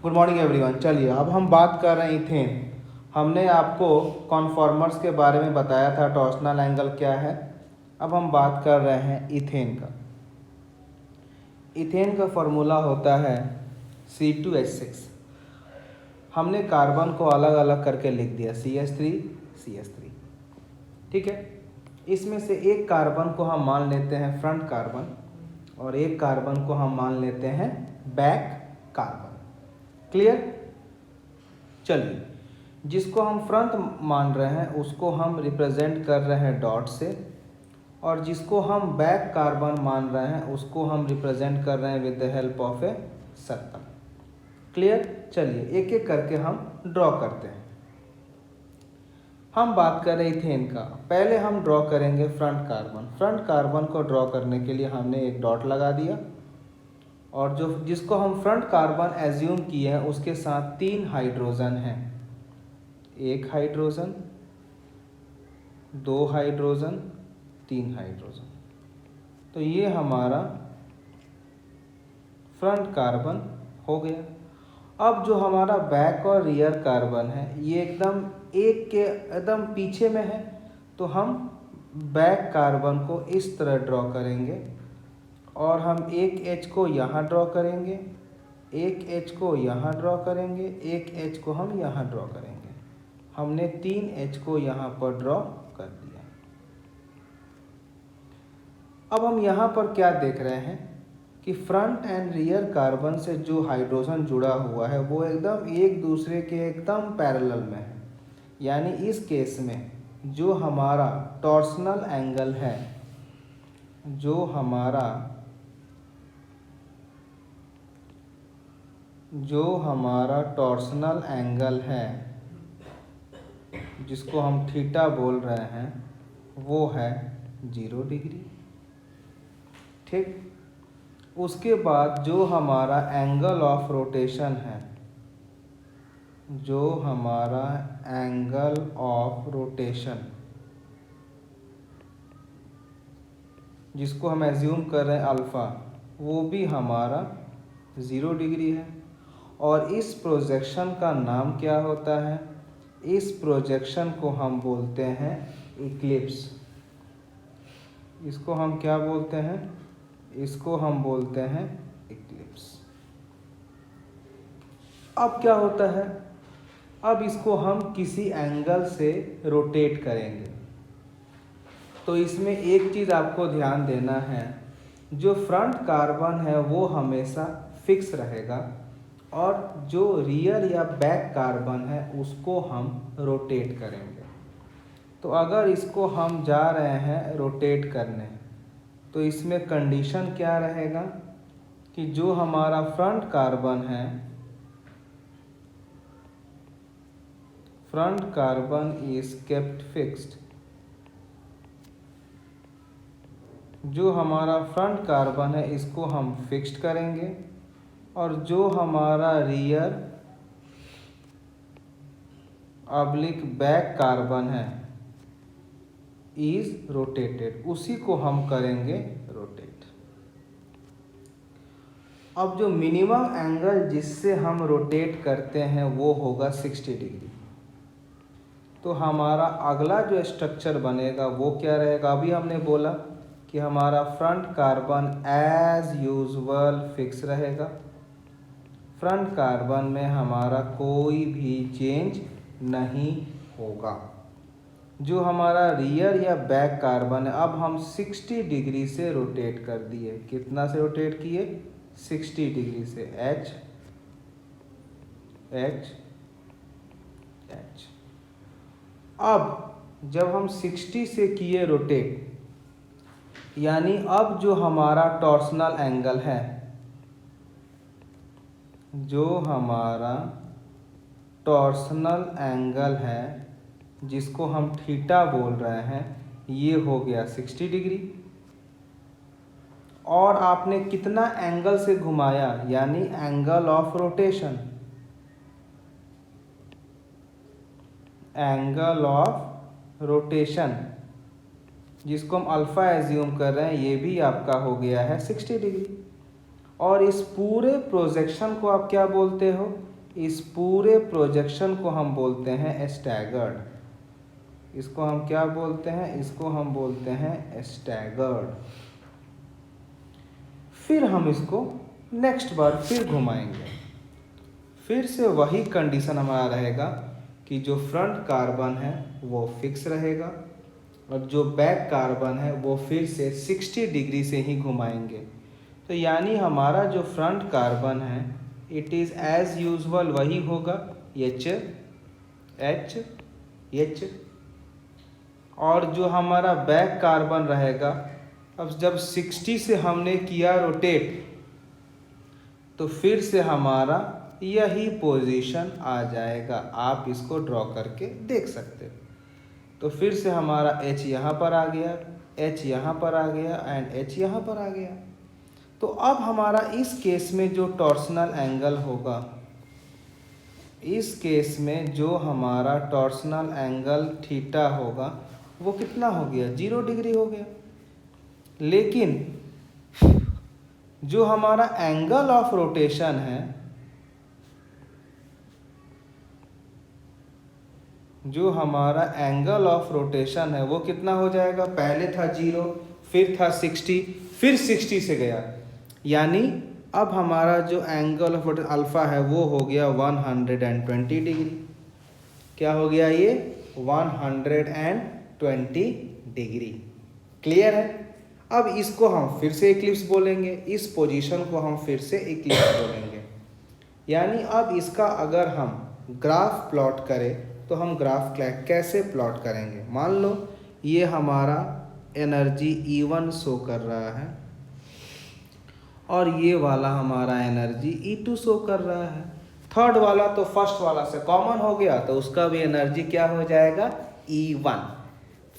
Good morning everyone. चलिए अब हम बात कर रहे हैं इथेन। हमने आपको कॉन्फॉर्मर्स के बारे में बताया था, टॉर्सनल एंगल क्या है। अब हम बात कर रहे हैं इथेन का। इथेन का फॉर्मूला होता है C2H6। हमने कार्बन को अलग अलग करके लिख दिया CH3 ठीक है। इसमें से एक कार्बन को हम मान लेते हैं फ्रंट कार्बन और एक कार्बन को हम मान लेते हैं बैक कार्बन। क्लियर। चलिए, जिसको हम फ्रंट मान रहे हैं उसको हम रिप्रेजेंट कर रहे हैं डॉट से, और जिसको हम बैक कार्बन मान रहे हैं उसको हम रिप्रेजेंट कर रहे हैं with the help of a circle. Clear. चलिए एक एक करके हम ड्रॉ करते हैं। हम बात कर रहे इथेन का। पहले हम ड्रॉ करेंगे फ्रंट कार्बन। फ्रंट कार्बन को ड्रॉ करने के लिए हमने एक डॉट लगा दिया, और जो जिसको हम फ्रंट कार्बन एज्यूम किए हैं उसके साथ 3 हाइड्रोजन हैं। 1 हाइड्रोजन, 2 हाइड्रोजन, 3 हाइड्रोजन। तो ये हमारा फ्रंट कार्बन हो गया। अब जो हमारा बैक और रियर कार्बन है ये एकदम पीछे में है, तो हम बैक कार्बन को इस तरह ड्रॉ करेंगे, और हम एक H को यहाँ ड्रॉ करेंगे, एक H को यहाँ ड्रॉ करेंगे, एक H को हम यहाँ ड्रॉ करेंगे। हमने 3 H को यहाँ पर ड्रॉ कर दिया। अब हम यहाँ पर क्या देख रहे हैं कि फ्रंट एंड रियर कार्बन से जो हाइड्रोजन जुड़ा हुआ है वो एकदम एक दूसरे के एकदम पैरेलल में है। यानी इस केस में जो हमारा टॉर्सनल एंगल है, जो हमारा टॉर्सनल एंगल है जिसको हम थीटा बोल रहे हैं वो है 0 डिग्री। ठीक। उसके बाद जो हमारा एंगल ऑफ रोटेशन है, जो हमारा एंगल ऑफ रोटेशन जिसको हम एज्यूम कर रहे हैं अल्फ़ा, वो भी हमारा 0 डिग्री है। और इस प्रोजेक्शन का नाम क्या होता है? इस प्रोजेक्शन को हम बोलते हैं इक्लिप्स। इसको हम क्या बोलते हैं? इसको हम बोलते हैं इक्लिप्स। अब क्या होता है? अब इसको हम किसी एंगल से रोटेट करेंगे। तो इसमें एक चीज़ आपको ध्यान देना है, जो फ्रंट कार्बन है वो हमेशा फिक्स रहेगा, और जो रियर या बैक कार्बन है उसको हम रोटेट करेंगे। तो अगर इसको हम जा रहे हैं रोटेट करने, तो इसमें कंडीशन क्या रहेगा कि जो हमारा फ्रंट कार्बन है, front carbon is kept fixed. जो हमारा फ्रंट कार्बन है इसको हम फिक्स्ड करेंगे, और जो हमारा रियर ऑब्लिक बैक कार्बन है इज रोटेटेड, उसी को हम करेंगे रोटेट। अब जो मिनिमम एंगल जिससे हम रोटेट करते हैं वो होगा 60 डिग्री। तो हमारा अगला जो स्ट्रक्चर बनेगा वो क्या रहेगा? अभी हमने बोला कि हमारा front carbon as usual fix रहेगा। फ्रंट कार्बन में हमारा कोई भी चेंज नहीं होगा। जो हमारा रियर या बैक कार्बन है, अब हम 60 डिग्री से रोटेट कर दिए। कितना से रोटेट किए? 60 डिग्री से। H H H। अब जब हम 60 से किए रोटेट, यानी अब जो हमारा टॉर्सनल एंगल है, जो हमारा टॉर्सनल एंगल है जिसको हम थीटा बोल रहे हैं, ये हो गया 60 डिग्री। और आपने कितना एंगल से घुमाया, यानी angle of rotation, angle of rotation जिसको हम अल्फ़ा एज्यूम कर रहे हैं, ये भी आपका हो गया है 60 डिग्री। और इस पूरे प्रोजेक्शन को आप क्या बोलते हो? इस पूरे प्रोजेक्शन को हम बोलते हैं स्टैगर्ड। इसको हम क्या बोलते हैं? इसको हम बोलते हैं स्टैगर्ड। फिर हम इसको नेक्स्ट बार फिर घुमाएंगे, फिर से वही कंडीशन हमारा रहेगा कि जो फ्रंट कार्बन है वो फिक्स रहेगा और जो बैक कार्बन है वो फिर से 60 डिग्री से ही घुमाएंगे। तो यानी हमारा जो फ्रंट कार्बन है इट इज़ एज यूजुअल वही होगा एच एच एच, और जो हमारा बैक कार्बन रहेगा, अब जब 60 से हमने किया रोटेट तो फिर से हमारा यही पोजीशन आ जाएगा। आप इसको ड्रॉ करके देख सकते हो। तो फिर से हमारा H यहाँ पर आ गया, H यहाँ पर आ गया एंड H यहाँ पर आ गया। तो अब हमारा इस केस में जो टॉर्सनल एंगल होगा, इस केस में जो हमारा टॉर्सनल एंगल थीटा होगा वो कितना हो गया? 0 डिग्री हो गया। लेकिन जो हमारा एंगल ऑफ रोटेशन है, जो हमारा एंगल ऑफ रोटेशन है वो कितना हो जाएगा? पहले था 0, फिर था 60, फिर 60 से गया, यानी अब हमारा जो एंगल ऑफ रोटेशन अल्फा है वो हो गया 120 डिग्री। क्या हो गया ये? 120 डिग्री। क्लियर है? अब इसको हम फिर से इक्लिप्स बोलेंगे, इस पोजीशन को हम फिर से इक्लिप्स बोलेंगे। यानी अब इसका अगर हम ग्राफ प्लॉट करें तो हम ग्राफ कैसे प्लॉट करेंगे? मान लो ये हमारा एनर्जी E1 शो कर रहा है और ये वाला हमारा एनर्जी E2 शो कर रहा है। थर्ड वाला तो फर्स्ट वाला से कॉमन हो गया तो उसका भी एनर्जी क्या हो जाएगा? E1।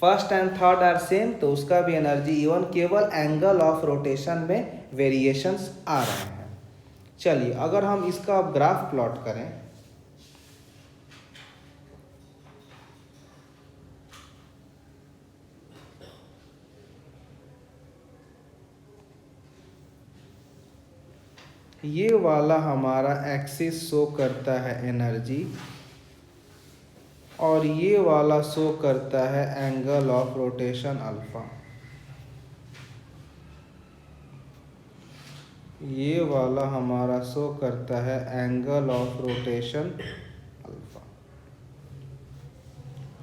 First and third are same तो उसका भी एनर्जी E1, केवल एंगल ऑफ रोटेशन में वेरिएशंस आ रहे हैं। चलिए अगर हम इसका अब ग्राफ प्लॉट करें, ये वाला हमारा एक्सिस शो करता है एनर्जी और ये वाला शो करता है एंगल ऑफ रोटेशन अल्फा। ये वाला हमारा शो करता है एंगल ऑफ रोटेशन अल्फा।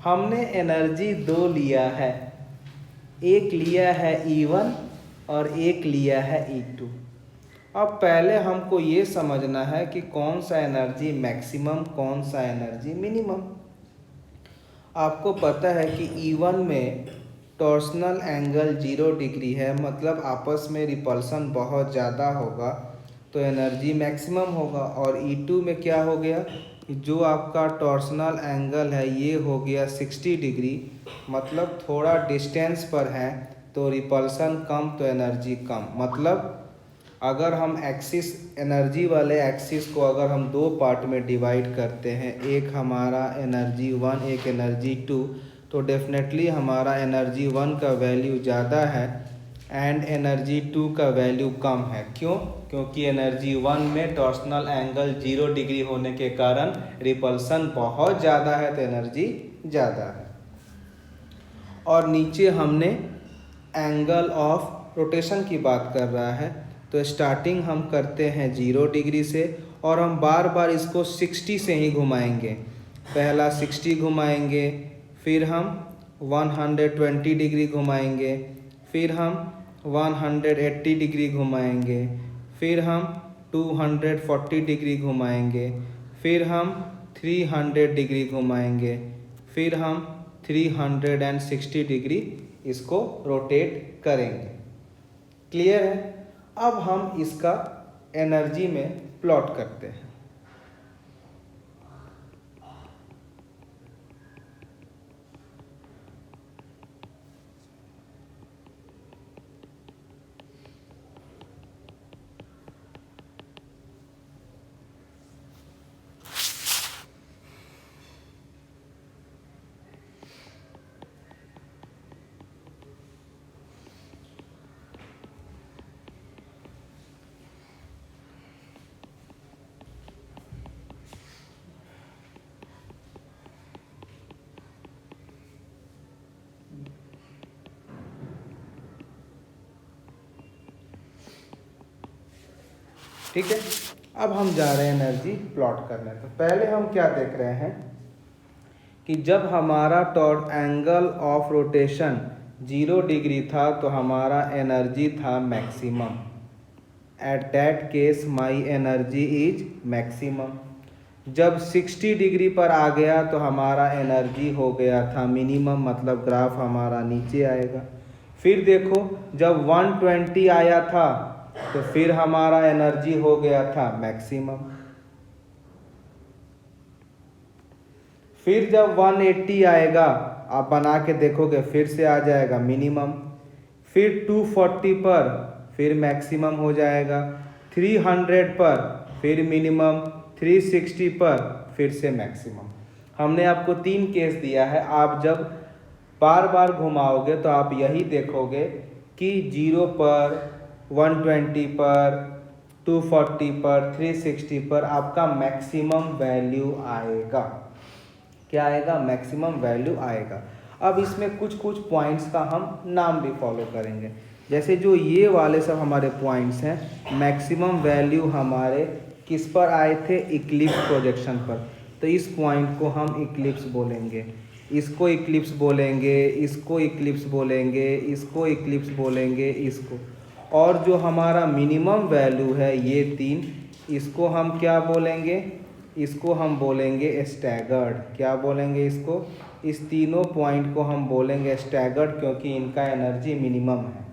हमने एनर्जी दो लिया है, एक लिया है E1 और एक लिया है E2। अब पहले हमको ये समझना है कि कौन सा एनर्जी मैक्सिमम, कौन सा एनर्जी मिनिमम। आपको पता है कि E1 में टॉर्सनल एंगल 0 डिग्री है, मतलब आपस में रिपल्सन बहुत ज़्यादा होगा तो एनर्जी मैक्सिमम होगा। और E2 में क्या हो गया? जो आपका टॉर्सनल एंगल है ये हो गया 60 डिग्री, मतलब थोड़ा डिस्टेंस पर है तो रिपल्सन कम तो एनर्जी कम। मतलब अगर हम एक्सिस, एनर्जी वाले एक्सिस को अगर हम दो पार्ट में डिवाइड करते हैं, एक हमारा एनर्जी 1, एक एनर्जी 2, तो डेफिनेटली हमारा एनर्जी 1 का वैल्यू ज़्यादा है एंड एनर्जी 2 का वैल्यू कम है। क्यों? क्योंकि एनर्जी 1 में टॉर्सनल एंगल 0 डिग्री होने के कारण रिपल्सन बहुत ज़्यादा है तो एनर्जी ज़्यादा है। और नीचे हमने एंगल ऑफ रोटेशन की बात कर रहा है तो स्टार्टिंग हम करते हैं 0 डिग्री से और हम बार बार इसको 60 से ही घुमाएंगे। पहला 60 घुमाएंगे, फिर हम 120 डिग्री घुमाएंगे, फिर हम 180 डिग्री घुमाएंगे, फिर हम 240 डिग्री घुमाएंगे, फिर हम 300 डिग्री घुमाएंगे, फिर हम 360 डिग्री इसको रोटेट करेंगे। क्लियर है? अब हम इसका एनर्जी में प्लॉट करते हैं। ठीक है, अब हम जा रहे हैं एनर्जी प्लॉट करने। तो पहले हम क्या देख रहे हैं कि जब हमारा एंगल ऑफ रोटेशन 0 डिग्री था तो हमारा एनर्जी था maximum. At that case my energy is maximum. जब 60 डिग्री पर आ गया तो हमारा एनर्जी हो गया था मिनिमम, मतलब ग्राफ हमारा नीचे आएगा। फिर देखो जब 120 आया था तो फिर हमारा एनर्जी हो गया था मैक्सिमम। फिर जब 180 आएगा, आप बना के देखोगे, फिर से आ जाएगा मिनिमम। फिर 240 पर फिर मैक्सिमम हो जाएगा, 300 पर फिर मिनिमम, 360 पर फिर से मैक्सिमम। हमने आपको 3 केस दिया है। आप जब बार बार घुमाओगे तो आप यही देखोगे कि 0 पर, 120 पर, 240 पर, 360 पर आपका मैक्सिमम वैल्यू आएगा। क्या आएगा? मैक्सिमम वैल्यू आएगा। अब इसमें कुछ कुछ पॉइंट्स का हम नाम भी फॉलो करेंगे। जैसे जो ये वाले सब हमारे पॉइंट्स हैं, मैक्सिमम वैल्यू हमारे किस पर आए थे? इक्लिप्स प्रोजेक्शन पर। तो इस पॉइंट को हम इक्लिप्स बोलेंगे, इसको इक्लिप्स बोलेंगे, इसको इक्लिप्स बोलेंगे, इसको इक्लिप्स बोलेंगे, इसको। और जो हमारा मिनिमम वैल्यू है ये 3, इसको हम क्या बोलेंगे? इसको हम बोलेंगे स्टैगर्ड। क्या बोलेंगे इसको? इस तीनों पॉइंट को हम बोलेंगे स्टैगर्ड, क्योंकि इनका एनर्जी मिनिमम है।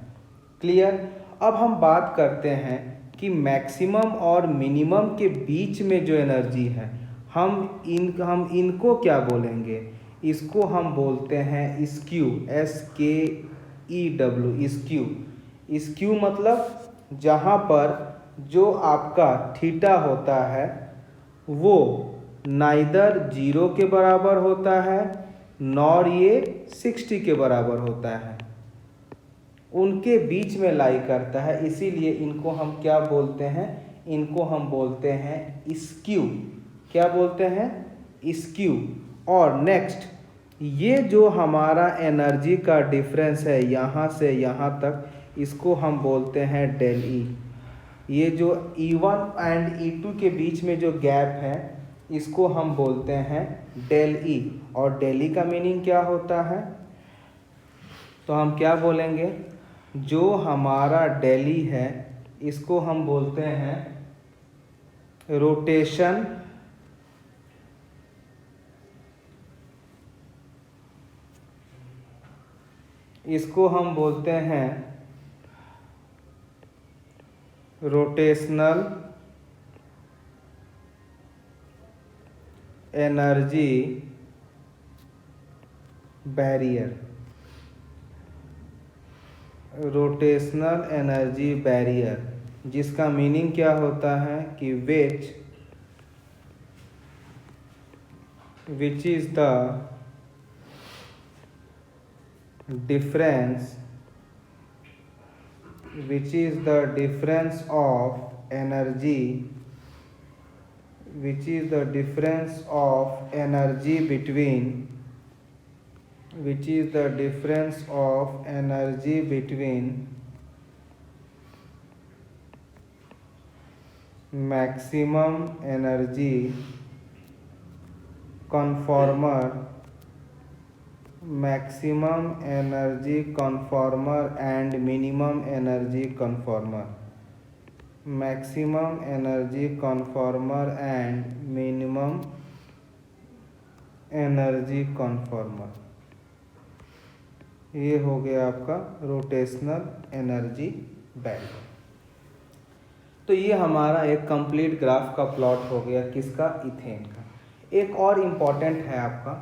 क्लियर? अब हम बात करते हैं कि मैक्सिमम और मिनिमम के बीच में जो एनर्जी है, हम इनको क्या बोलेंगे? इसको हम बोलते हैं स्क्यू, SKEW, स्क्यू। स्क्यू मतलब जहाँ पर जो आपका थीटा होता है वो नाइदर 0 के बराबर होता है नॉर ये 60 के बराबर होता है, उनके बीच में लाई करता है। इसीलिए इनको हम क्या बोलते हैं? इनको हम बोलते हैं स्क्यू। क्या बोलते हैं? स्क्यू। और नेक्स्ट, ये जो हमारा एनर्जी का डिफरेंस है यहाँ से यहाँ तक, इसको हम बोलते हैं डेल ई। ये जो E1 एंड E2 के बीच में जो गैप है, इसको हम बोलते हैं डेल ई। और डेल ई का मीनिंग क्या होता है? तो हम क्या बोलेंगे? जो हमारा डेल ई है इसको हम बोलते हैं रोटेशन इसको हम बोलते हैं rotational energy barrier. Rotational energy barrier, जिसका मीनिंग क्या होता है कि which is the difference which is the difference of energy which is the difference of energy between which is the difference of energy between maximum energy conformer maximum energy conformer and minimum energy conformer। maximum energy conformer and minimum energy conformer, ये हो गया आपका rotational energy barrier. तो ये हमारा एक complete graph का plot हो गया, किसका? इथेन का। एक और इम्पॉर्टेंट है आपका,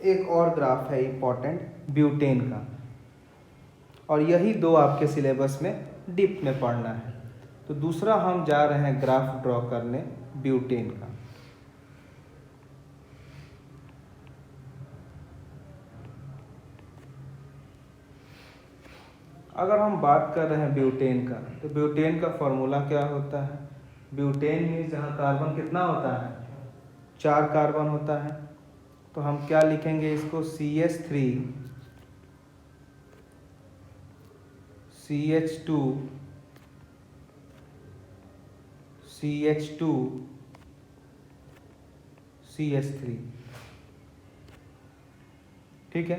एक और ग्राफ है इम्पॉर्टेंट, ब्यूटेन का। और यही दो आपके सिलेबस में डीप में पढ़ना है। तो दूसरा हम जा रहे हैं ग्राफ ड्रॉ करने ब्यूटेन का। अगर हम बात कर रहे हैं ब्यूटेन का, तो ब्यूटेन का फॉर्मूला क्या होता है? ब्यूटेन में जहाँ कार्बन कितना होता है? 4 कार्बन होता है। तो हम क्या लिखेंगे इसको? CH3 CH2 CH2 CH3। ठीक है,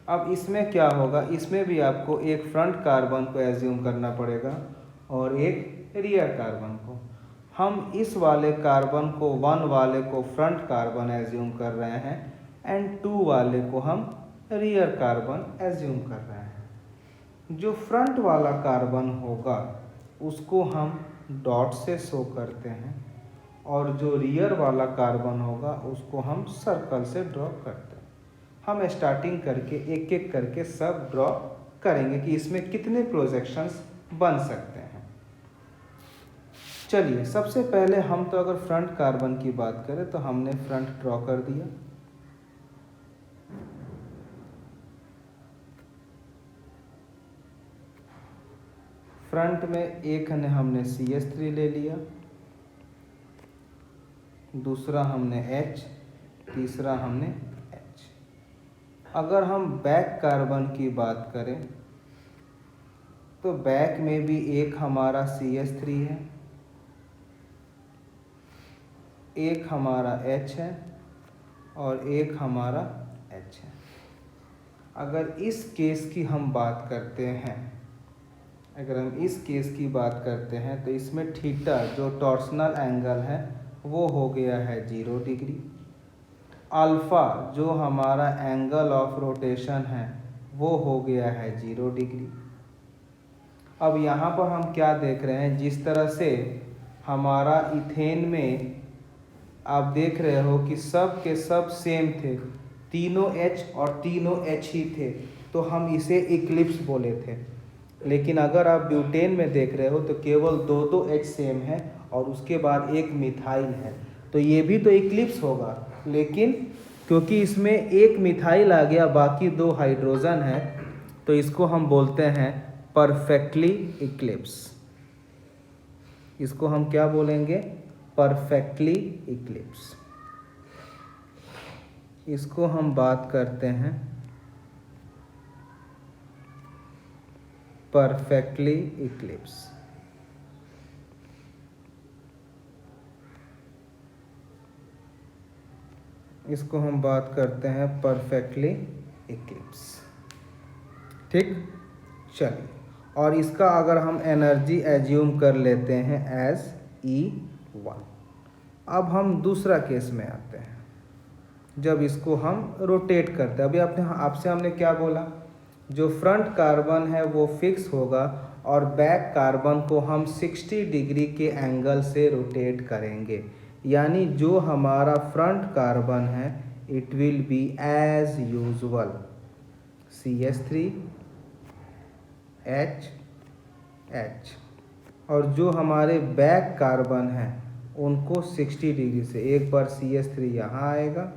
अब इसमें क्या होगा, इसमें भी आपको एक फ्रंट कार्बन को एज्यूम करना पड़ेगा और एक रियर कार्बन को। हम इस वाले कार्बन को 1 वाले को फ्रंट कार्बन एज्यूम कर रहे हैं एंड 2 वाले को हम रियर कार्बन एज्यूम कर रहे हैं। जो फ्रंट वाला कार्बन होगा उसको हम डॉट से शो करते हैं और जो रियर वाला कार्बन होगा उसको हम सर्कल से ड्रॉ करते हैं। हम स्टार्टिंग करके एक एक करके सब ड्रॉ करेंगे कि इसमें कितने प्रोजेक्शंस बन सकते हैं। चलिए, सबसे पहले हम तो अगर फ्रंट कार्बन की बात करें तो हमने फ्रंट ड्रॉ कर दिया। फ्रंट में एक ने हमने CH3 ले लिया, दूसरा हमने H, तीसरा हमने H। अगर हम बैक कार्बन की बात करें तो बैक में भी एक हमारा CH3 है, एक हमारा H है और एक हमारा H है। अगर इस केस की हम बात करते हैं, अगर हम इस केस की बात करते हैं तो इसमें थीटा जो टॉर्सनल एंगल है वो हो गया है 0 डिग्री। अल्फ़ा जो हमारा एंगल ऑफ रोटेशन है वो हो गया है 0 डिग्री। अब यहाँ पर हम क्या देख रहे हैं, जिस तरह से हमारा इथेन में आप देख रहे हो कि सब के सब सेम थे, तीनों H और तीनों H ही थे, तो हम इसे इक्लिप्स बोले थे। लेकिन अगर आप ब्यूटेन में देख रहे हो तो केवल दो H सेम है और उसके बाद एक मिथाइल है, तो ये भी तो इक्लिप्स होगा। लेकिन क्योंकि इसमें एक मिथाइल आ गया, बाकी 2 हाइड्रोजन है, तो इसको हम बोलते हैं परफेक्टली इक्लिप्स। इसको हम क्या बोलेंगे, परफेक्टली इक्लिप्स। इसको हम बात करते हैं परफेक्टली इक्लिप्स। इसको हम बात करते हैं परफेक्टली इक्लिप्स। ठीक, चलिए, और इसका अगर हम एनर्जी एज्यूम कर लेते हैं एज E1। अब हम दूसरा केस में आते हैं, जब इसको हम रोटेट करते हैं। अभी आपसे हमने क्या बोला, जो फ्रंट कार्बन है वो फिक्स होगा और बैक कार्बन को हम 60 डिग्री के एंगल से रोटेट करेंगे। यानी जो हमारा फ्रंट कार्बन है it will be as usual CH3 H H, और जो हमारे बैक कार्बन है उनको 60 डिग्री से, एक बार CH3 यहाँ आएगा,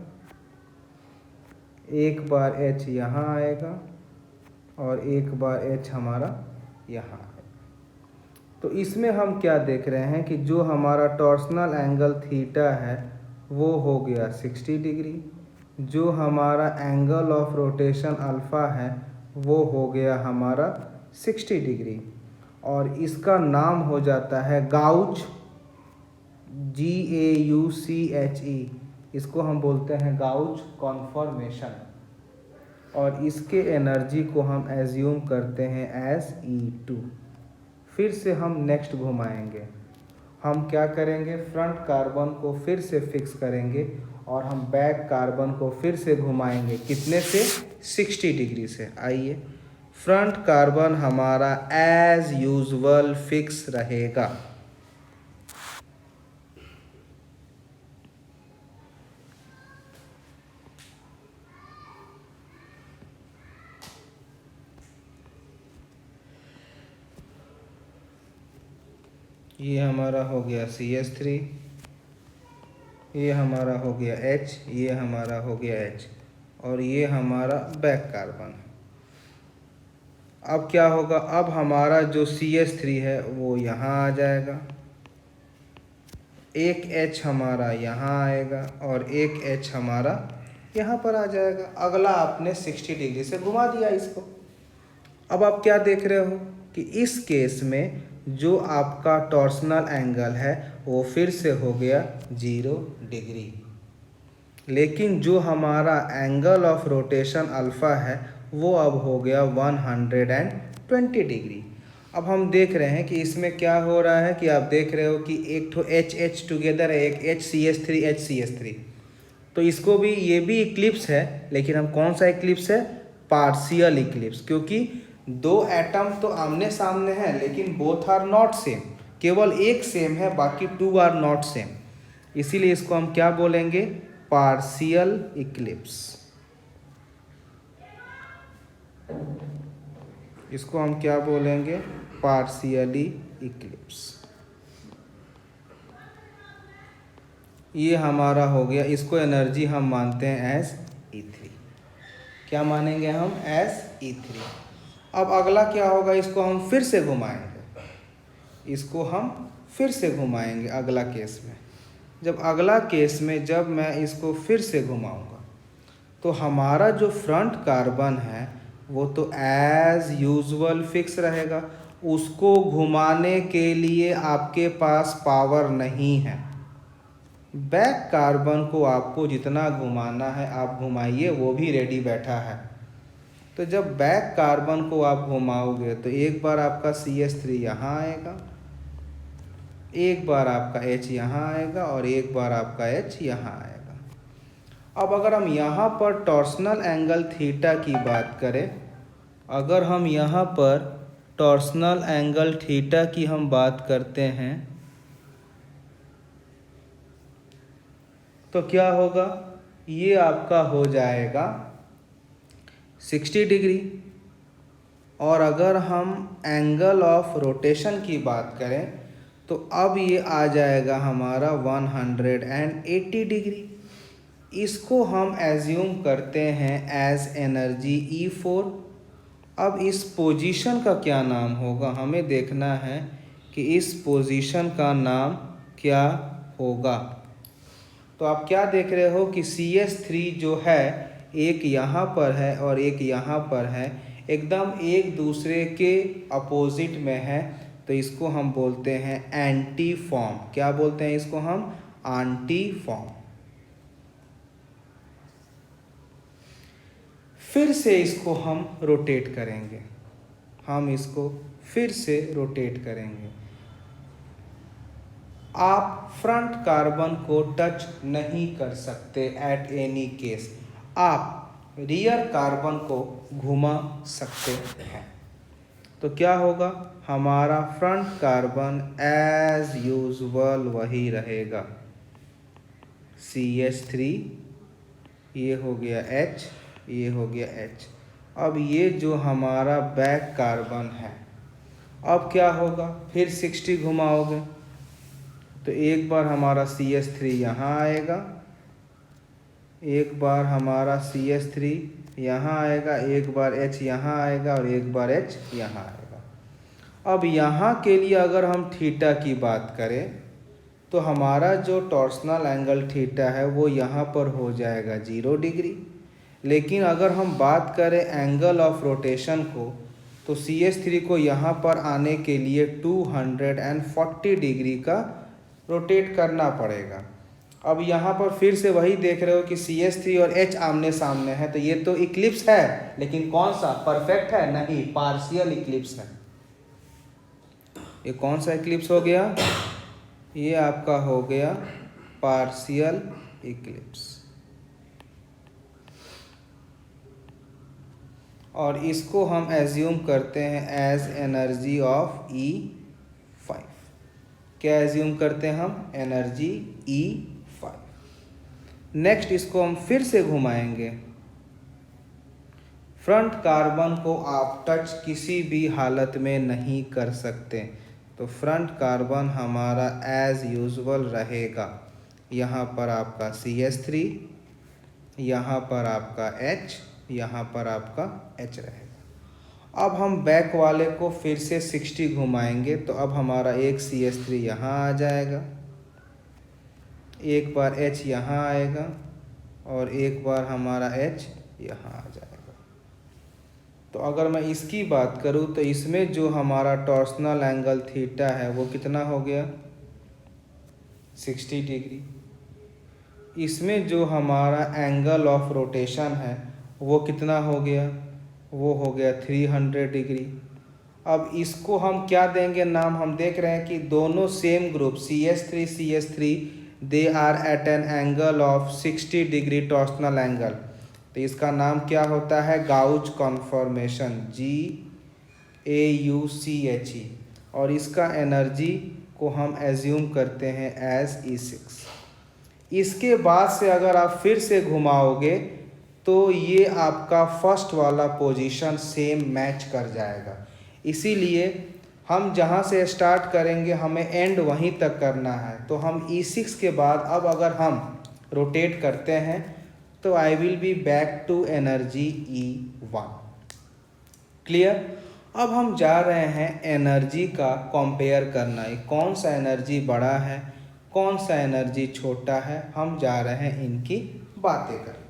एक बार H यहाँ आएगा और एक बार H हमारा यहाँ है। तो इसमें हम क्या देख रहे हैं कि जो हमारा टॉर्सनल एंगल थीटा है वो हो गया 60 डिग्री, जो हमारा एंगल ऑफ रोटेशन अल्फ़ा है वो हो गया हमारा 60 डिग्री, और इसका नाम हो जाता है गाउच, GAUCHE। इसको हम बोलते हैं गाउच कॉन्फॉर्मेशन, और इसके एनर्जी को हम एज्यूम करते हैं एज E2। फिर से हम नेक्स्ट घुमाएंगे, हम क्या करेंगे, फ्रंट कार्बन को फिर से फिक्स करेंगे और हम बैक कार्बन को फिर से घुमाएंगे, कितने से, 60 डिग्री से। आइए, फ्रंट कार्बन हमारा एज यूजुअल फिक्स रहेगा। ये हमारा हो गया CH3, ये हमारा हो गया H, ये हमारा हो गया H, और ये हमारा बैक कार्बन। अब क्या होगा, अब हमारा जो CH3 है वो यहाँ आ जाएगा, एक H हमारा यहाँ आएगा और एक H हमारा यहाँ पर आ जाएगा। अगला आपने 60 डिग्री से घुमा दिया इसको। अब आप क्या देख रहे हो कि इस केस में जो आपका टॉर्सनल एंगल है वो फिर से हो गया 0 डिग्री, लेकिन जो हमारा एंगल ऑफ रोटेशन अल्फ़ा है वो अब हो गया 120 डिग्री। अब हम देख रहे हैं कि इसमें क्या हो रहा है कि आप देख रहे हो कि एक तो एच एच टुगेदर है, एक HCS3 तो इसको भी, ये भी इक्लिप्स है, लेकिन हम कौन सा इक्लिप्स है? पार्शियल इक्लिप्स, क्योंकि दो एटम तो आमने सामने हैं लेकिन बोथ आर नॉट सेम, केवल एक सेम है, बाकी टू आर नॉट सेम, इसीलिए इसको हम क्या बोलेंगे? Partial Eclipse. इसको हम क्या बोलेंगे? Partially Eclipse. ये हमारा हो गया, इसको एनर्जी हम मानते हैं एज E3। क्या मानेंगे हम? As E3। अब अगला क्या होगा? इसको हम फिर से घुमाएंगे, इसको हम फिर से घुमाएंगे अगला केस में। जब अगला केस में जब मैं इसको फिर से घुमाऊंगा तो हमारा जो फ्रंट कार्बन है वो तो एज यूजुअल फिक्स रहेगा, उसको घुमाने के लिए आपके पास पावर नहीं है। बैक कार्बन को आपको जितना घुमाना है आप घुमाइए, वो भी रेडी बैठा है। तो जब बैक कार्बन को आप घुमाओगे तो एक बार आपका CH3 यहाँ आएगा, एक बार आपका H यहाँ आएगा और एक बार आपका H यहाँ आएगा। अब अगर हम यहाँ पर टॉर्सनल एंगल थीटा की बात करें, अगर हम यहाँ पर टॉर्सनल एंगल थीटा की हम बात करते हैं तो क्या होगा? ये आपका हो जाएगा 60 डिग्री। और अगर हम एंगल ऑफ रोटेशन की बात करें तो अब ये आ जाएगा हमारा 180 डिग्री। इसको हम एज्यूम करते हैं एज एनर्जी E4। अब इस पोजीशन का क्या नाम होगा? हमें देखना है कि इस पोजीशन का नाम क्या होगा। तो आप क्या देख रहे हो कि CH3 जो है एक यहाँ पर है और एक यहाँ पर है, एकदम एक दूसरे के अपोजिट में है, तो इसको हम बोलते हैं एंटी फॉर्म। क्या बोलते हैं इसको हम? Anti form. फिर से इसको हम रोटेट करेंगे, हम इसको फिर से रोटेट करेंगे। आप फ्रंट कार्बन को टच नहीं कर सकते एट एनी केस, आप रियर कार्बन को घुमा सकते हैं। तो क्या होगा? हमारा फ्रंट कार्बन एज यूजुअल वही रहेगा, CH3, ये हो गया H, ये हो गया H। अब ये जो हमारा बैक कार्बन है, अब क्या होगा? फिर 60 घुमाओगे तो एक बार हमारा CH3 यहाँ आएगा, एक बार हमारा CH3 यहाँ आएगा, एक बार H यहाँ आएगा और एक बार H यहाँ आएगा। अब यहाँ के लिए अगर हम थीटा की बात करें तो हमारा जो टॉर्सनल एंगल थीटा है वो यहाँ पर हो जाएगा 0 डिग्री। लेकिन अगर हम बात करें एंगल ऑफ रोटेशन को तो CH3 को यहाँ पर आने के लिए 240 डिग्री का रोटेट करना पड़ेगा। अब यहाँ पर फिर से वही देख रहे हो कि CH3 और H आमने सामने है, तो ये तो इक्लिप्स है, लेकिन कौन सा? परफेक्ट है? नहीं, पार्शियल इक्लिप्स है। ये कौन सा इक्लिप्स हो गया? ये आपका हो गया पार्शियल इक्लिप्स। और इसको हम एज्यूम करते हैं एज एनर्जी ऑफ E5। क्या एज्यूम करते हैं हम? Energy E5। नेक्स्ट इसको हम फिर से घुमाएंगे। फ्रंट कार्बन को आप टच किसी भी हालत में नहीं कर सकते, तो फ्रंट कार्बन हमारा एज यूजुअल रहेगा। यहाँ पर आपका CH3, यहाँ पर आपका H, यहाँ पर आपका H रहेगा। अब हम बैक वाले को फिर से 60 घुमाएंगे तो अब हमारा एक CH3 यहाँ आ जाएगा, एक बार H यहाँ आएगा और एक बार हमारा H यहाँ आ जाएगा। तो अगर मैं इसकी बात करूँ तो इसमें जो हमारा टॉर्सनल एंगल थीटा है वो कितना हो गया 60 डिग्री। इसमें जो हमारा एंगल ऑफ रोटेशन है वो कितना हो गया, वो हो गया 300 डिग्री। अब इसको हम क्या देंगे नाम, हम देख रहे हैं कि दोनों same group CS3 they are at an angle of 60 degree torsional angle. तो इसका नाम क्या होता है, गाउच कॉन्फॉर्मेशन, GAUCHE। और इसका एनर्जी को हम एज्यूम करते हैं एज E6। इसके बाद से अगर आप फिर से घुमाओगे तो ये आपका फर्स्ट वाला पोजीशन सेम मैच कर जाएगा। इसीलिए हम जहाँ से स्टार्ट करेंगे हमें एंड वहीं तक करना है। तो हम E6 के बाद अब अगर हम रोटेट करते हैं तो I will be back to energy E1। Clear. अब हम जा रहे हैं एनर्जी का कंपेयर करना है, कौन सा एनर्जी बड़ा है कौन सा एनर्जी छोटा है, हम जा रहे हैं इनकी बातें करने।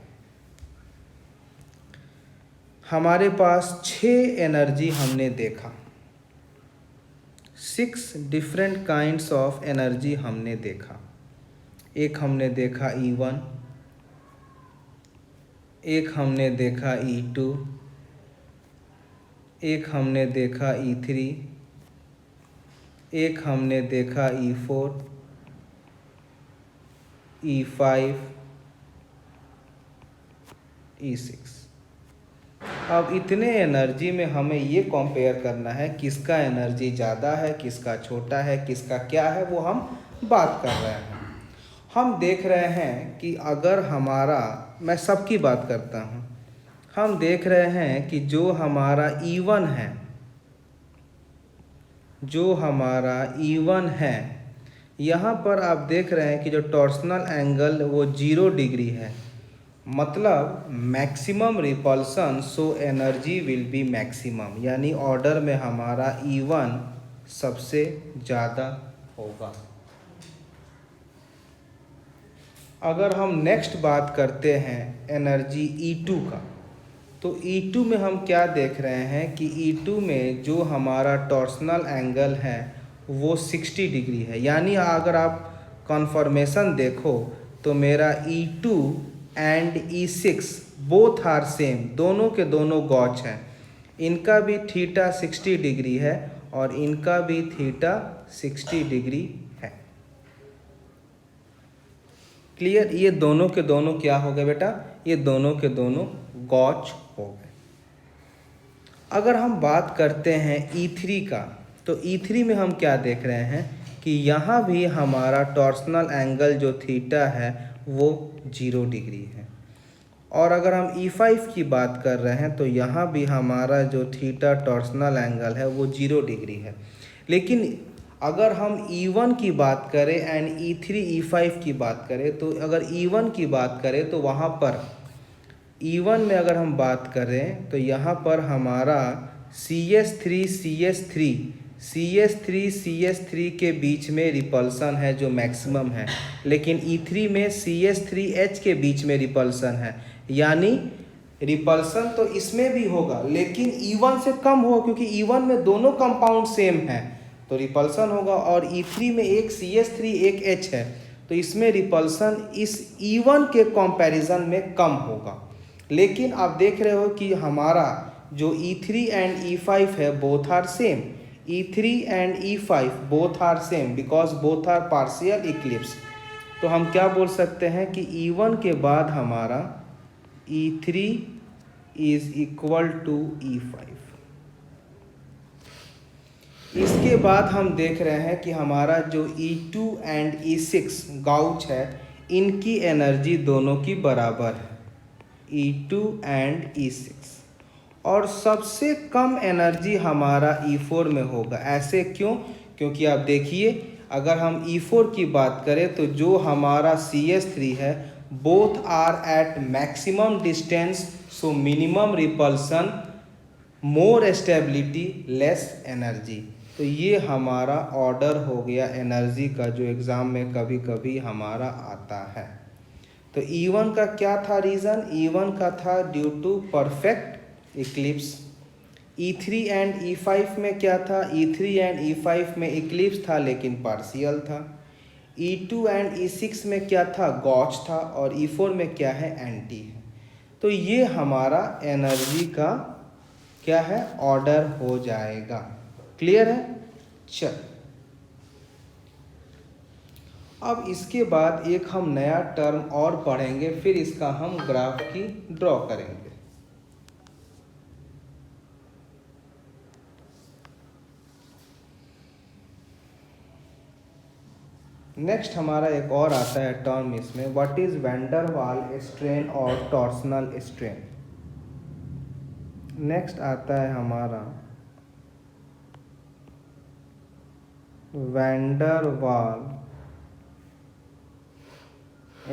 हमारे पास 6 एनर्जी हमने देखा, 6 डिफरेंट काइंड्स ऑफ एनर्जी हमने देखा। एक हमने देखा E1, एक हमने देखा E2, एक हमने देखा E3, एक हमने देखा E4, E5, E6। अब इतने एनर्जी में हमें ये कंपेयर करना है किसका एनर्जी ज़्यादा है किसका छोटा है किसका क्या है, वो हम बात कर रहे हैं। हम देख रहे हैं कि अगर हमारा, मैं सबकी बात करता हूँ, हम देख रहे हैं कि जो हमारा E1 है, जो हमारा E1 है, यहाँ पर आप देख रहे हैं कि जो टॉर्सनल एंगल वो 0 डिग्री है, मतलब maximum repulsion, so energy will be maximum, यानी ऑर्डर में हमारा E1 सबसे ज़्यादा होगा। अगर हम नेक्स्ट बात करते हैं एनर्जी E2 का, तो E2 में हम क्या देख रहे हैं कि E2 में जो हमारा टॉर्सनल एंगल है वो 60 डिग्री है। यानी अगर आप कॉन्फॉर्मेशन देखो तो मेरा E2 and E6 both are same, दोनों के दोनों गॉच हैं, इनका भी थीटा 60 डिग्री है और इनका भी थीटा 60 डिग्री है। क्लियर। ये दोनों के दोनों क्या हो गए बेटा, ये दोनों के दोनों गॉच हो गए। अगर हम बात करते हैं E3 का, तो E3 में हम क्या देख रहे हैं कि यहाँ भी हमारा टॉर्सनल एंगल जो थीटा है वो 0 डिग्री है। और अगर हम E5 की बात कर रहे हैं तो यहाँ भी हमारा जो थीटा टॉर्सनल एंगल है वो 0 डिग्री है। लेकिन अगर हम E1 की बात करें एंड E3 E5 की बात करें, तो अगर E1 की बात करें तो वहाँ पर E1 में अगर हम बात करें तो यहाँ पर हमारा CS3 के बीच में रिपल्सन है जो मैक्सिमम है, लेकिन E3 में CS3H के बीच में रिपल्सन है, यानी रिपल्सन तो इसमें भी होगा लेकिन E1 से कम होगा, क्योंकि E1 में दोनों कंपाउंड सेम हैं तो रिपल्सन होगा, और E3 में एक CS3 एक H है तो इसमें रिपल्सन इस E1 के कंपैरिजन में कम होगा। लेकिन आप देख रहे हो कि हमारा जो E3 एंड E5 है both are same, E3 and E5 both are same because both are partial eclipse. तो हम क्या बोल सकते हैं कि E1 के बाद हमारा E3 is equal to E5। इसके बाद हम देख रहे हैं कि हमारा जो E2 एंड E6 गाउच है, इनकी एनर्जी दोनों की बराबर है, E2 एंड E6, और सबसे कम एनर्जी हमारा E4 में होगा। ऐसे क्यों? क्योंकि आप देखिए अगर हम E4 की बात करें तो जो हमारा CS3 है both are at maximum distance, so minimum repulsion, more stability, less energy. तो ये हमारा ऑर्डर हो गया एनर्जी का जो एग्ज़ाम में कभी कभी हमारा आता है। तो E1 का क्या था रीज़न? E1 का था due to perfect eclipse, E3 and E5 में क्या था, E3 एंड E5 में इक्लिप्स था लेकिन पार्शियल था। E2 एंड E6 में क्या था, गॉच था। और E4 में क्या है, एंटी है। तो ये हमारा एनर्जी का क्या है, ऑर्डर हो जाएगा। क्लियर है। चल अब इसके बाद एक हम नया टर्म और पढ़ेंगे, फिर इसका हम ग्राफ की ड्रॉ करेंगे। नेक्स्ट हमारा एक और आता है टर्म इसमें, व्हाट इज वैन डर वाल स्ट्रेन और टॉर्सनल स्ट्रेन। नेक्स्ट आता है हमारा वैन डर वाल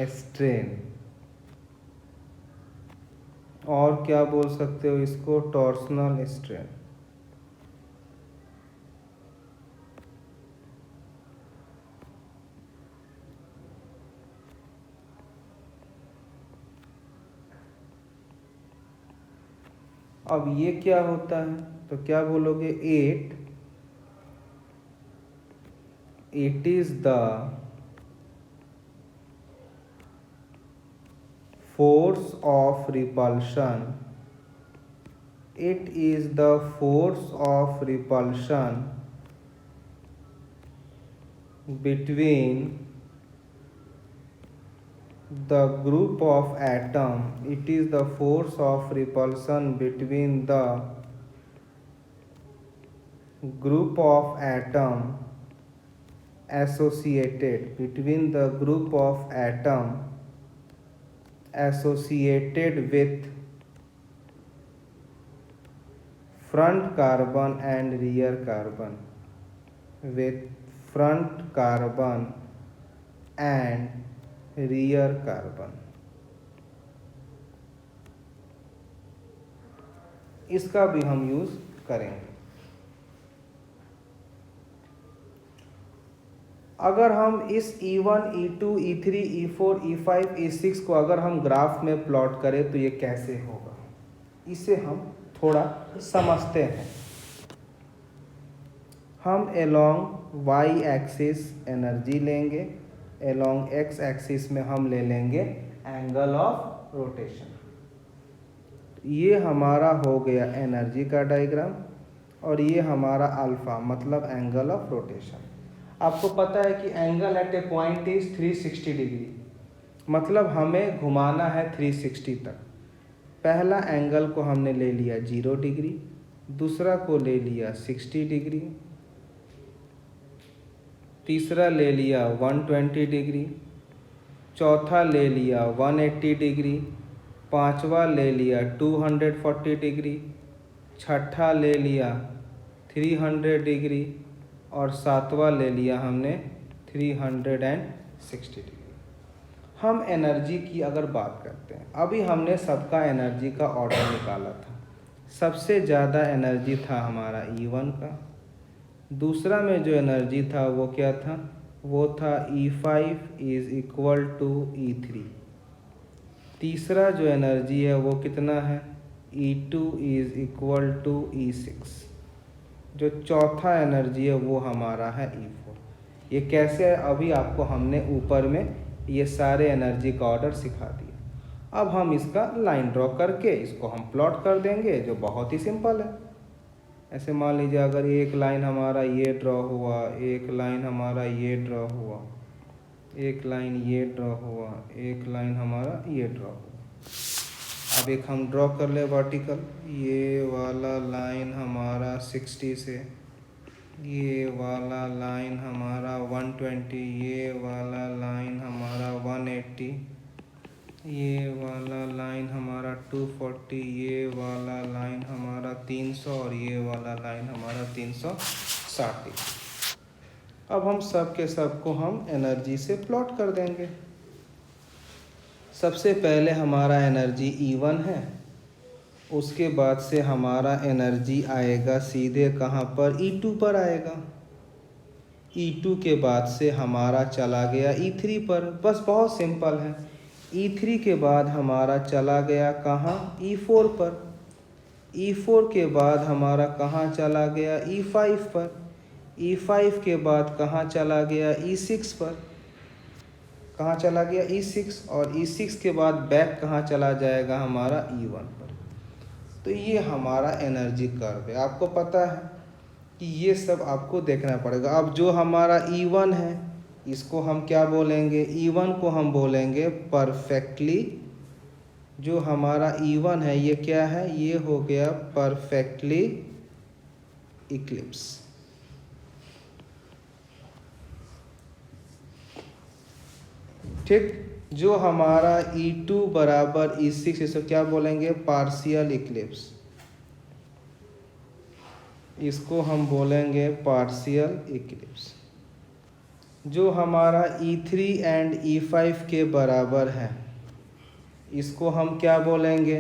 स्ट्रेन, और क्या बोल सकते हो इसको, टॉर्सनल स्ट्रेन। अब ये क्या होता है, तो क्या बोलोगे, it is the force of repulsion, it is the force of repulsion between the group of atom, it is the force of repulsion between the group of atom associated, between the group of atom associated with front carbon and rear carbon, with front carbon and rear carbon। इसका भी हम use करेंगे। अगर हम इस E1, E2, E3, E4, E5, E6 को अगर हम ग्राफ में प्लॉट करें तो ये कैसे होगा, इसे हम थोड़ा समझते हैं। हम एलोंग वाई एक्सिस एनर्जी लेंगे, एलोंग एक्स एक्सिस में हम ले लेंगे एंगल ऑफ रोटेशन। ये हमारा हो गया एनर्जी का डायग्राम, और ये हमारा अल्फा मतलब एंगल ऑफ रोटेशन। आपको पता है कि angle at a point is 360 degree, मतलब हमें घुमाना है 360 तक। पहला एंगल को हमने ले लिया 0 डिग्री, दूसरा को ले लिया 60 डिग्री, तीसरा ले लिया 120 डिग्री, चौथा ले लिया 180 डिग्री, पांचवा ले लिया 240 डिग्री, छठा ले लिया 300 डिग्री, और सातवां ले लिया हमने 360 डिग्री। हम एनर्जी की अगर बात करते हैं, अभी हमने सबका एनर्जी का ऑर्डर निकाला था। सबसे ज़्यादा एनर्जी था हमारा E1 का, दूसरा में जो एनर्जी था वो क्या था, वो था E5 is equal to E3। तीसरा जो एनर्जी है वो कितना है, E2 is equal to E6। जो चौथा एनर्जी है वो हमारा है E4। ये कैसे है, अभी आपको हमने ऊपर में ये सारे एनर्जी का ऑर्डर सिखा दिया। अब हम इसका लाइन ड्रॉ करके इसको हम प्लॉट कर देंगे, जो बहुत ही सिंपल है। ऐसे मान लीजिए अगर एक लाइन हमारा ये ड्रॉ हुआ, एक लाइन हमारा ये ड्रॉ हुआ, एक लाइन ये ड्रॉ हुआ, एक लाइन हमारा ये ड्रॉ हुआ। अब एक हम ड्रॉ कर ले वर्टिकल, ये वाला लाइन हमारा 60 से, ये वाला लाइन हमारा 120, ये वाला लाइन हमारा 180, ये वाला लाइन हमारा 240, ये वाला लाइन हमारा 300, और ये वाला लाइन हमारा 360। अब हम सब के सब को हम एनर्जी से प्लॉट कर देंगे। सबसे पहले हमारा एनर्जी E1 है, उसके बाद से हमारा एनर्जी आएगा सीधे कहाँ पर, E2 पर आएगा। E2 के बाद से हमारा चला गया E3 पर, बस बहुत सिंपल है। E3 के बाद हमारा चला गया कहाँ, E4 पर। E4 के बाद हमारा कहाँ चला गया, E5 पर। E5 के बाद कहाँ चला गया, E6 पर। कहाँ चला गया, E6, और E6 के बाद बैक कहाँ चला जाएगा हमारा, E1 पर। तो ये हमारा एनर्जी कर्व है। आपको पता है कि ये सब आपको देखना पड़ेगा। अब जो हमारा E1 है इसको हम क्या बोलेंगे, E1 को हम बोलेंगे परफेक्टली, जो हमारा E1 है ये क्या है, ये हो गया परफेक्टली इक्लिप्स। ठीक। जो हमारा E2 बराबर E6, इसको क्या बोलेंगे, पार्शियल इक्लिप्स। इसको हम बोलेंगे पार्शियल इक्लिप्स। जो हमारा E3 एंड E5 के बराबर है इसको हम क्या बोलेंगे,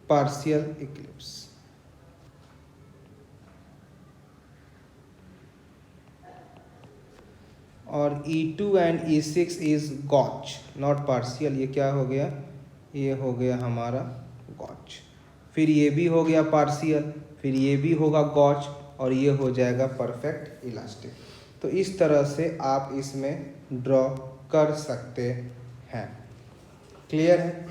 पार्शियल इक्लिप्स। और E2 एंड E6 इज गॉच, नॉट पार्शियल। ये क्या हो गया, ये हो गया हमारा गॉच। फिर ये भी हो गया पार्शियल, फिर ये भी होगा गॉच, और ये हो जाएगा परफेक्ट इलास्टिक। तो इस तरह से आप इसमें ड्रॉ कर सकते हैं। क्लियर है।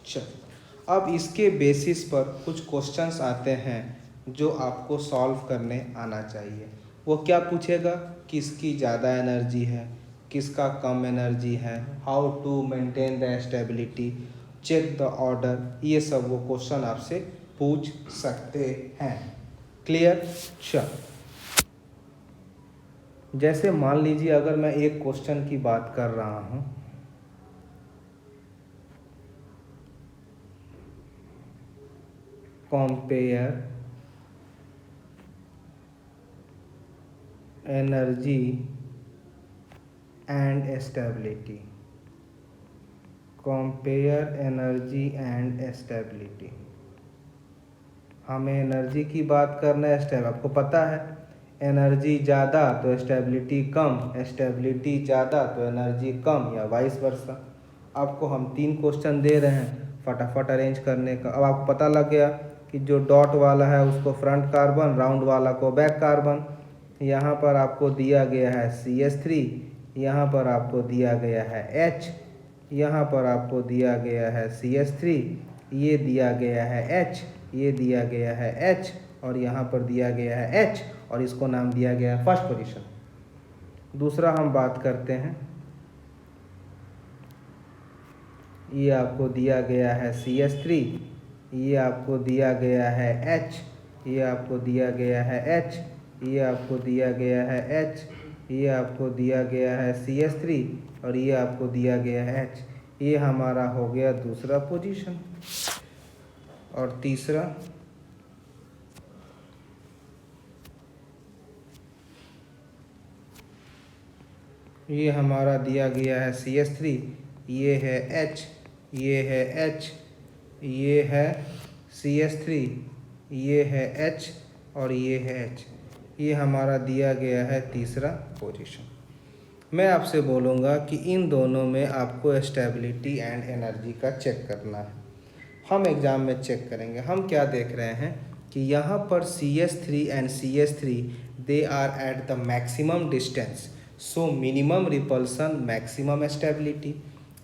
चलो अब इसके बेसिस पर कुछ क्वेश्चंस आते हैं जो आपको सॉल्व करने आना चाहिए। वो क्या पूछेगा, किसकी ज़्यादा एनर्जी है, किसका कम एनर्जी है, how to maintain the stability, check the order, ये सब वो क्वेश्चन आपसे पूछ सकते हैं। क्लियर। चल जैसे मान लीजिए अगर मैं एक क्वेश्चन की बात कर रहा हूँ, compare energy and stability, compare energy and stability. हमें एनर्जी की बात करना है, स्टेब आपको पता है, एनर्जी ज़्यादा तो स्टेबिलिटी कम, स्टेबिलिटी ज़्यादा तो एनर्जी कम, या वाइस वर्सा। आपको हम 3 क्वेश्चन दे रहे हैं, फटाफट अरेंज करने का। अब आपको पता लग गया कि जो डॉट वाला है उसको फ्रंट कार्बन, राउंड वाला को बैक कार्बन। यहाँ पर आपको दिया गया है CH3, यहाँ पर आपको दिया गया है H, यहाँ पर आपको दिया गया है CH3, ये दिया गया है H, ये दिया गया है H, और यहाँ पर दिया गया है H, और इसको नाम दिया गया है फर्स्ट पोजीशन। दूसरा हम बात करते हैं, ये आपको दिया गया है CH3, ये आपको दिया गया है H, ये आपको दिया गया है H, ये आपको दिया गया है H, ये आपको दिया गया है CH3, और ये आपको दिया गया है H। ये हमारा हो गया दूसरा पोजीशन। और तीसरा, ये हमारा दिया गया है CH3, ये है H, ये है H, ये है CH3, ये है H, और ये है H। ये हमारा दिया गया है तीसरा पोजीशन। मैं आपसे बोलूँगा कि इन दोनों में आपको स्टेबिलिटी एंड एनर्जी का चेक करना है। हम एग्ज़ाम में चेक करेंगे। हम क्या देख रहे हैं कि यहाँ पर CH3 and CH3 they are at the maximum distance, so minimum repulsion maximum stability.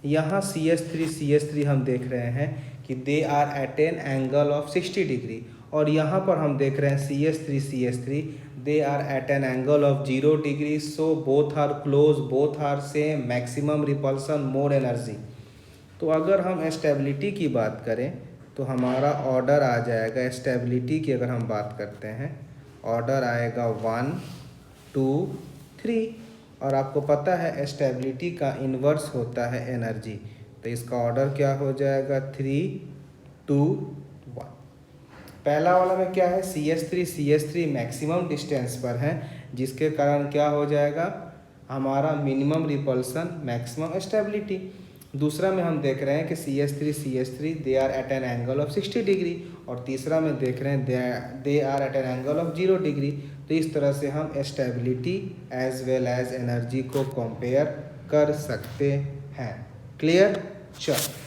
यहाँ CH3 हम देख रहे हैं कि they are at an angle of 60 degree, और यहाँ पर हम देख रहे हैं CH3 they are at an angle of 0 degree, so both are close, both are same, maximum repulsion, more energy. तो अगर हम स्टेबिलिटी की बात करें तो हमारा ऑर्डर आ जाएगा, स्टेबिलिटी की अगर हम बात करते हैं ऑर्डर आएगा 1 2 3, और आपको पता है स्टेबिलिटी का इन्वर्स होता है एनर्जी, तो इसका ऑर्डर क्या हो जाएगा 3 2 1। पहला वाला में क्या है, CH3 मैक्सिमम डिस्टेंस पर है, जिसके कारण क्या हो जाएगा हमारा मिनिमम रिपल्सन मैक्सिमम स्टेबिलिटी। दूसरा में हम देख रहे हैं कि CH3 they are at an angle of 60 degree, और तीसरा में देख रहे हैं they are at an angle of 0 degree. तो इस तरह से हम stability as well as energy को कंपेयर कर सकते हैं। क्लियर? चलो